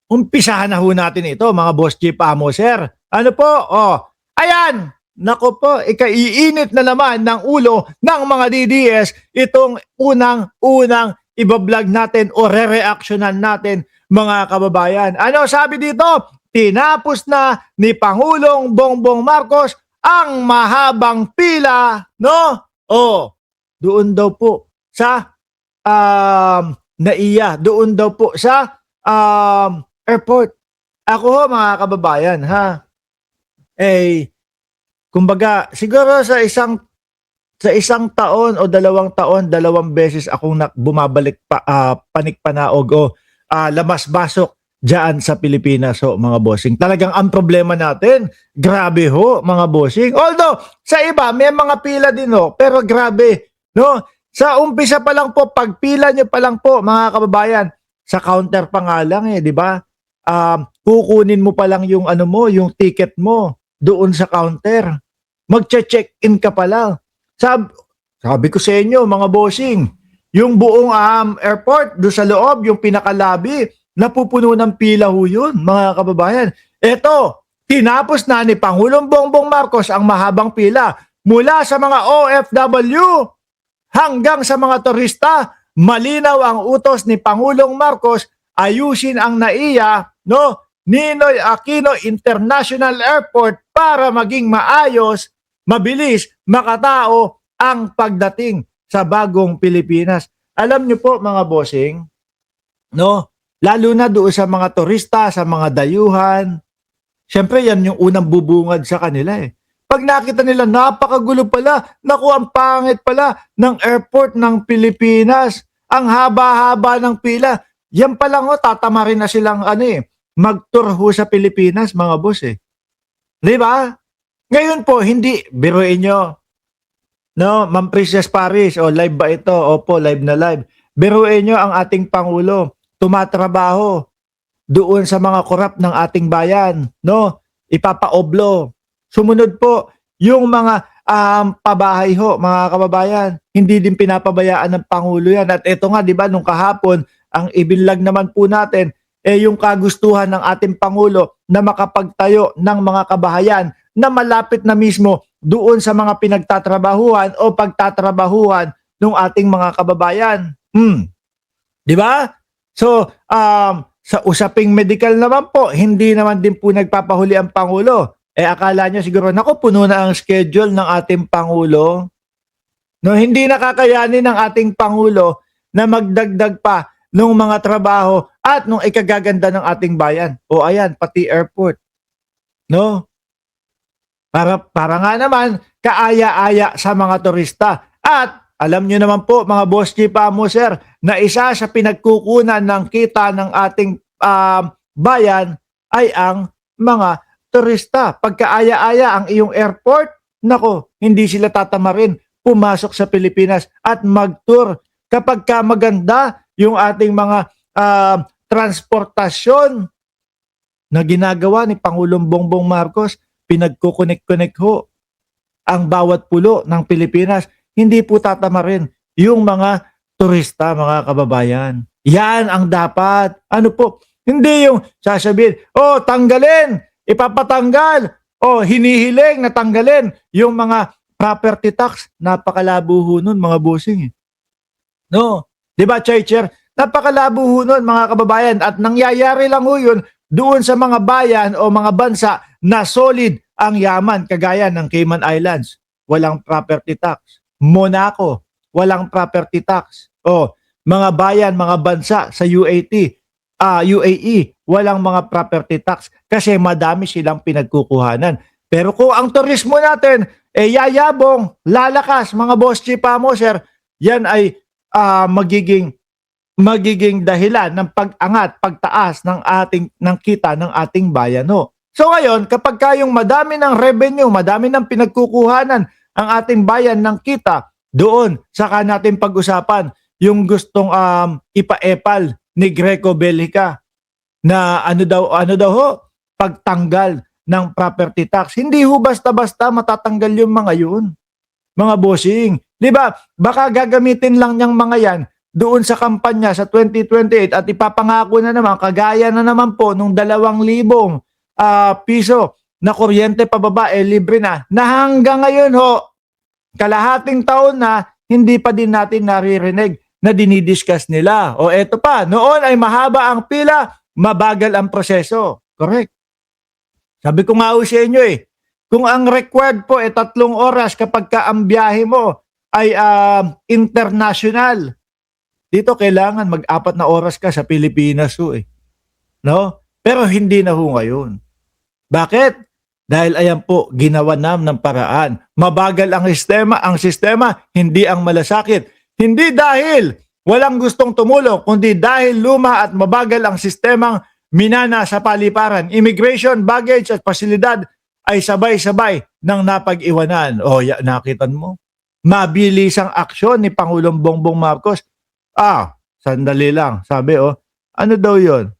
Umpisahan na ho natin ito, mga Boss Chief Amo, sir. Ano po? Oh, ayan! Nako po, ikaiinit na naman ng ulo ng mga DDS itong unang-unang ibablog natin o re-reactionan natin, mga kababayan. Ano sabi dito? Tinapos na ni Pangulong Bongbong Marcos ang mahabang pila, no? Oh, doon daw po sa NAIA, doon daw po sa airport. Ako ho, mga kababayan, ha, eh, kumbaga, siguro sa isang taon o 2 taon, 2 beses akong bumabalik panikpanaog o labas-basok diyan sa Pilipinas ho, mga bossing. Talagang ang problema natin, grabe ho, mga bossing. Although, sa iba, may mga pila din ho, pero grabe, no? Sa umpisa pa lang po, pagpila nyo pa lang po, mga kababayan, sa counter pa nga lang di ba? Kukunin mo pa lang yung ano mo, yung ticket mo doon sa counter. Magche-check-in ka pa lang. Sabi ko sa inyo, mga bossing, yung buong airport, doon sa loob, yung pinakalabi, napupuno ng pila ho yun, mga kababayan. Eto, tinapos na ni Pangulong Bongbong Marcos ang mahabang pila mula sa mga OFW hanggang sa mga turista. Malinaw ang utos ni Pangulong Marcos, ayusin ang NAIA, no, Ninoy Aquino International Airport para maging maayos, mabilis, makatao ang pagdating sa bagong Pilipinas. Alam niyo po, mga bossing, no, lalo na doon sa mga turista, sa mga dayuhan, syempre yan yung unang bubungad sa kanila Pag nakita nila, napakagulo pala, naku, ang pangit pala ng airport ng Pilipinas, ang haba-haba ng pila, yan pa lang tatama rin na silang mag-tour ho sa Pilipinas, mga boss Di ba? Ngayon po, hindi, biruin nyo, no, Ma'am Princess Paris, live ba ito? Opo, live na live. Biruin nyo ang ating Pangulo, tumatrabaho doon sa mga korap ng ating bayan, no? Ipapaoblo. Sumunod po, yung mga pabahay ho, mga kababayan, hindi din pinapabayaan ng Pangulo yan. At ito nga, di ba, nung kahapon, ang ibinlag naman po natin, yung kagustuhan ng ating Pangulo na makapagtayo ng mga kabahayan na malapit na mismo doon sa mga pinagtatrabahuhan o pagtatrabahuhan ng ating mga kababayan. Di ba? So, sa usaping medical naman po, hindi naman din po nagpapahuli ang Pangulo. Akala nyo siguro, naku, puno na ang schedule ng ating Pangulo. No, hindi nakakayanin ng ating Pangulo na magdagdag pa ng mga trabaho at nung ikagaganda ng ating bayan. O ayan, pati airport. No? Para nga naman, kaaya-aya sa mga turista. At alam nyo naman po, mga Boss Chief Amo, sir, na isa sa pinagkukunan ng kita ng ating bayan ay ang mga turista. Pagkaaya-aya ang iyong airport, nako, hindi sila tatamarin pumasok sa Pilipinas at mag-tour. Kapag ka maganda yung ating mga transportasyon na ginagawa ni Pangulong Bongbong Marcos, pinagkukunik-kunik ho ang bawat pulo ng Pilipinas, hindi po tatamarin yung mga turista, mga kababayan. Yan ang dapat. Ano po? Hindi yung sasabihin, tanggalin, ipapatanggal, hinihiling na tanggalin yung mga property tax. Napakalabo ho nun, mga bossing. No? Diba, Chair? Napakalabo ho nun, mga kababayan. At nangyayari lang ho yun doon sa mga bayan o mga bansa na solid ang yaman, kagaya ng Cayman Islands, walang property tax. Monaco, walang property tax. Mga bayan, mga bansa sa UAE, walang mga property tax kasi madami silang pinagkukuhanan. Pero kung ang turismo natin yayabong, lalakas, mga Boss Chief Amo, sir, yan ay magiging dahilan ng pag-angat, pagtaas ng kita ng ating bayan So ngayon, kapag kayong madami ng revenue, madami ng pinagkukuhanan ang ating bayan ng kita, doon saka natin pag-usapan yung gustong ipaepal ni Greco Bellica na ano daw ho, pagtanggal ng property tax. Hindi ho basta-basta matatanggal yung mga yun. Mga bossing, 'di ba? Baka gagamitin lang niyang mga yan doon sa kampanya sa 2028 at ipapangako na naman, kagaya na naman po nung 2,000 piso na kuryente pababa, libre na hanggang ngayon ho, kalahating taon na, hindi pa din natin naririnig na dinidiscuss nila. O eto pa, noon ay mahaba ang pila, mabagal ang proseso. Correct. Sabi ko nga ho sa inyo kung ang required po 3 oras kapag ka ang biyahe mo ay international, dito kailangan mag-4 na oras ka sa Pilipinas ho No? Pero hindi na ho ngayon. Bakit? Dahil ayan po, ginawa ng paraan. Mabagal ang sistema, hindi ang malasakit. Hindi dahil walang gustong tumulong, kundi dahil luma at mabagal ang sistemang minana sa paliparan. Immigration, baggage at pasilidad ay sabay-sabay ng napag-iwanan. O, nakitan mo? Mabilis ang aksyon ni Pangulong Bongbong Marcos. Sandali lang. Sabi, ano daw yon?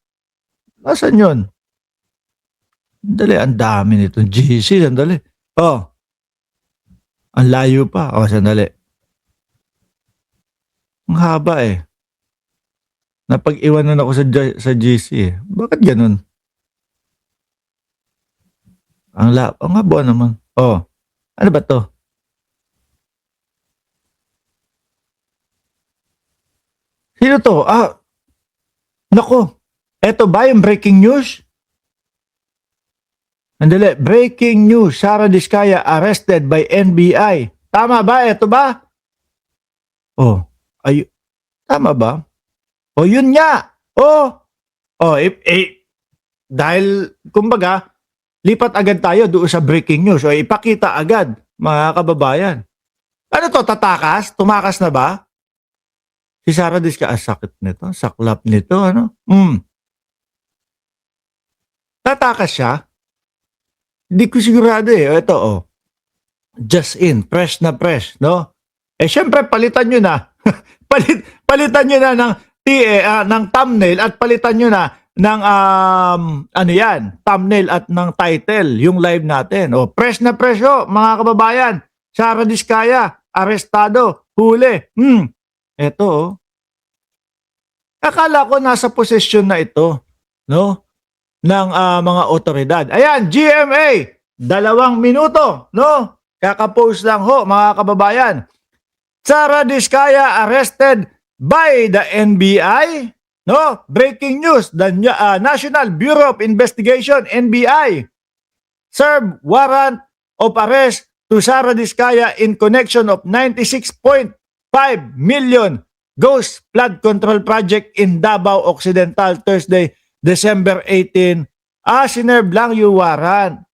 Nasaan yun? Sandali, ang dami nitong GC. Sandali. Ang layo pa. Sandali. Ang haba Napag-iwanan ako sa GC Bakit ganun? Ang haba naman. Ano ba to? Sino to? Nako. Eto ba yung breaking news? Andali, breaking news. Sara Diskaya arrested by NBI. Tama ba? Ito ba? Tama ba? Yun nga. Dahil, kumbaga, lipat agad tayo doon sa breaking news. Ipakita agad, mga kababayan. Ano to, tatakas? Tumakas na ba? Si Sara Diskaya, sakit nito, saklap nito, ano? Tatakas siya? Hindi ko sigurado Ito just in, fresh na fresh, no? Syempre palitan nyo na. Palitan nyo na ng thumbnail at palitan nyo na ng thumbnail at ng title, yung live natin. Fresh na fresh mga kababayan. Sara Diskaya, arestado, huli. Ito Akala ko nasa posisyon na ito, no? Ng mga otoridad. Ayan, GMA, 2 minuto, no? Kakapost lang ho, mga kababayan. Sara Diskaya arrested by the NBI, no? Breaking news, the National Bureau of Investigation, NBI, served warrant of arrest to Sara Diskaya in connection of 96.5 million Ghost Flood Control Project in Davao Occidental, Thursday, December 18. Sinerve lang yung warrant.